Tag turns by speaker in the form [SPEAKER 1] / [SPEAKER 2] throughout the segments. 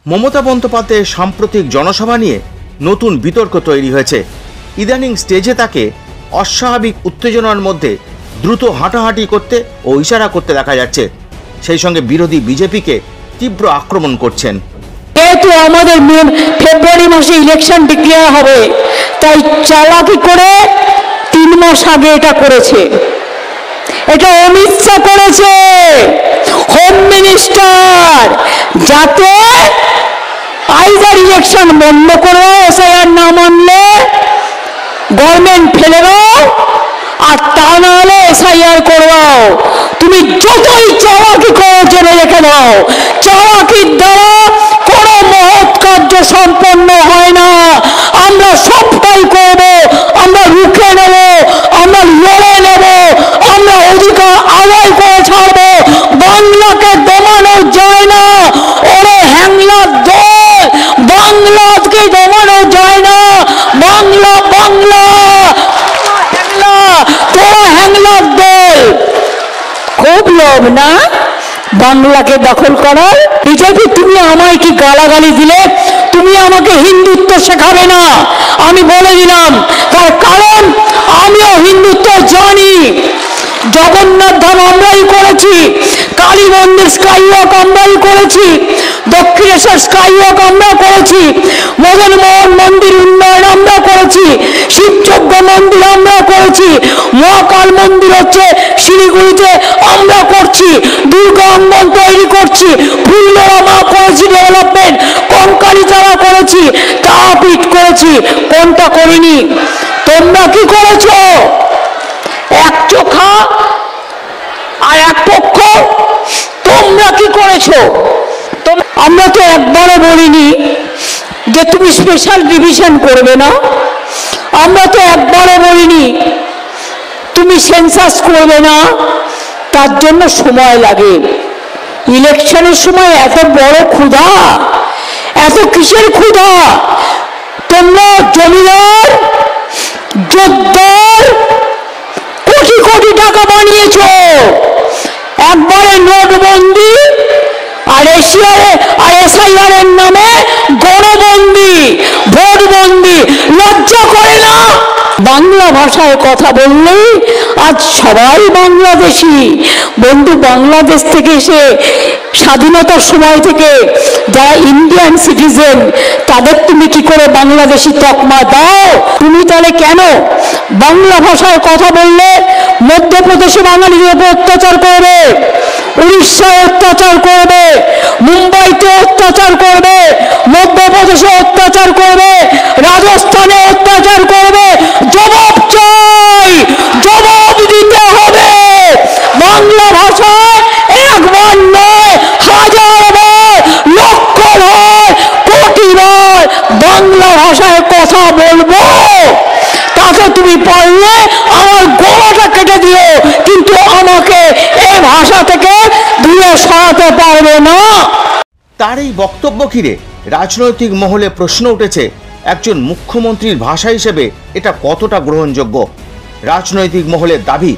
[SPEAKER 1] মমতা বন্দ্যোপাধ্যায়ের সাম্প্রতিক জনসভা নিয়ে নতুন বিতর্ক তৈরি হয়েছে। ইদানিং স্টেজে তাকে অস্বাভাবিক উত্তেজনার মধ্যে দ্রুত হাঁটাহাঁটি করতে ও ইশারা করতে দেখা যাচ্ছে। সেই সঙ্গে বিরোধী বিজেপিকে তীব্র আক্রমণ করছেন।
[SPEAKER 2] যেহেতু আমাদের ফেব্রুয়ারি মাসে ইলেকশন ডিক্লেয়ার হবে, তাই চালাকি করে 3 মাস আগে এটা করেছে। এটা অমিত শাহ করেছে, হোম মিনিস্টার, যাতে আইদার ইলেকশন বন্ধ করো, এসআইআর না মানলে গভর্নমেন্ট ফেলে দাও, আর তা না হলে এসআইআর করবাও। তুমি যতই চালাকি করো জেনে রেখে দাও, চালাকির দ্বারা কোনো মহৎ কার্য সম্পন্ন হয় না। আমরা সবটাই করব, আমরা রুখে নেব, আমরা লড়ে নেব, আমরা অধিকার আদায় করে ছাড়বো। বাংলাকে দমানো যায় না, ওরে হ্যাংলার দল, বাংলাকে দমানো যায় না। বাংলা বাংলা হ্যাংলা, তোরা হ্যাংলার দল। খুব লোভ না বাংলাকে দখল করার। বিজেপি, তুমি আমায় কি গালাগালি দিলে? তুমি আমাকে হিন্দুত্ব শেখাবে না, আমি বলে দিলাম। তার কারণ আমিও হিন্দুত্ব জানি। জগন্নাথ ধাম আমরাই করেছি, কালী মন্দির স্কাইওয়াক আমরাই করেছি, দক্ষিণেশ্বর স্কাইওয়াক আমরা করেছি, মদন মোহন মন্দির উন্নয়ন আমরা করেছি, শিবযজ্ঞ মন্দির আমরা করেছি, মহাকাল মন্দির হচ্ছে শিলিগুড়িতে আমরা করছি, দুর্গা অঙ্গন তৈরি করছি, ফুল্লরা মা করেছি ডেভেলপমেন্ট, কঙ্কালীতলা করেছি, তারাপীঠ করেছি। কোনটা করিনি? তোমরা কি করেছো? এক চোখা আর এক পক্ষ। তোমরা কি করেছো? আমরা তো একবারও বলিনি যে তুমি স্পেশাল ডিভিশন করবে না, আমরা তো একবারও বলিনি তুমি সেন্সাস করবে না। তার জন্য সময় লাগে। ইলেকশনের সময় এত বড় ক্ষুধা, এত কিসের ক্ষুধা? তোমরা জমিদার জোরদার কোটি কোটি টাকা বানিয়েছো, একবারে নোটবন্দি আর এসআইআর এর নামে গণবন্দি, ভোটবন্দি। লজ্জা করে না? বাংলা ভাষায় কথা বললেই আজ সবাই বাংলাদেশি। বন্ধু, বাংলাদেশ থেকে এসে স্বাধীনতার সময় থেকে যারা ইন্ডিয়ান সিটিজেন, তাদের তুমি কি করে বাংলাদেশি তকমা দাও? তুমি তাহলে কেন বাংলা ভাষায় কথা বললে মধ্যপ্রদেশে বাঙালিদের উপর অত্যাচার করবে, উড়িষ্যায় অত্যাচার করবে, মুম্বাইতে অত্যাচার করবে, মধ্যপ্রদেশে অত্যাচার করবে, রাজস্থানে অত্যাচার করবে? জবাব চাই, জবাব দিতে হবে। বাংলা ভাষায় একবার নয়, হাজারবার, লক্ষবার, কোটিবার বাংলা ভাষায় কথা বলবো। তাকে তুমি পারলে আমার গলাটা কেটে দিও, কিন্তু আমাকে এই ভাষা থেকে দূরে সরাতে পারবে না।
[SPEAKER 1] তার এই বক্তব্য ঘিরে রাজনৈতিক মহলে প্রশ্ন উঠেছে, একজন মুখ্যমন্ত্রীর ভাষা হিসেবে এটা কতটা গ্রহণযোগ্য? রাজনৈতিক মহলের দাবি,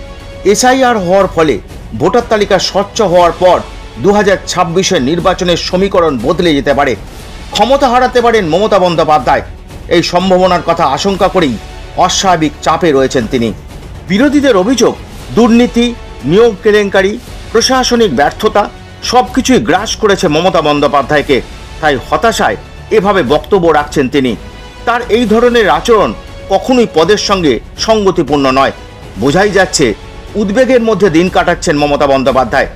[SPEAKER 1] এসআইআর হওয়ার ফলে ভোটার তালিকা স্বচ্ছ হওয়ার পর 2026-এর নির্বাচনের সমীকরণ বদলে যেতে পারে, ক্ষমতা হারাতে পারেন মমতা বন্দ্যোপাধ্যায়। এই সম্ভাবনার কথা আশঙ্কা করেই অস্বাভাবিক চাপে রয়েছেন তিনি। বিরোধীদের অভিযোগ, দুর্নীতি, নিয়োগ কেলেঙ্কারি, প্রশাসনিক ব্যর্থতা সবকিছুই গ্রাস করেছে মমতা বন্দ্যোপাধ্যায়কে। তাই হতাশায় এভাবে বক্তব্য রাখছেন তিনি। তার এই ধরনের আচরণ কখনোই পদের সঙ্গে সঙ্গতিপূর্ণ নয়। বোঝাই যাচ্ছে উদ্বেগের মধ্যে দিন কাটাচ্ছেন মমতা বন্দ্যোপাধ্যায়।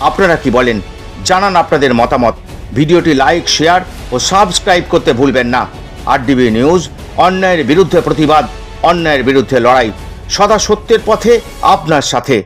[SPEAKER 1] আপনারা কি বলেন? জানান আপনাদের মতামত। ভিডিওটি লাইক, শেয়ার ও সাবস্ক্রাইব করতে ভুলবেন না। আরডিবি নিউজ, অন্যায়ের বিরুদ্ধে প্রতিবাদ, অন্যায়ের বিরুদ্ধে লড়াই, সদা সত্যের পথে আপনার সাথে।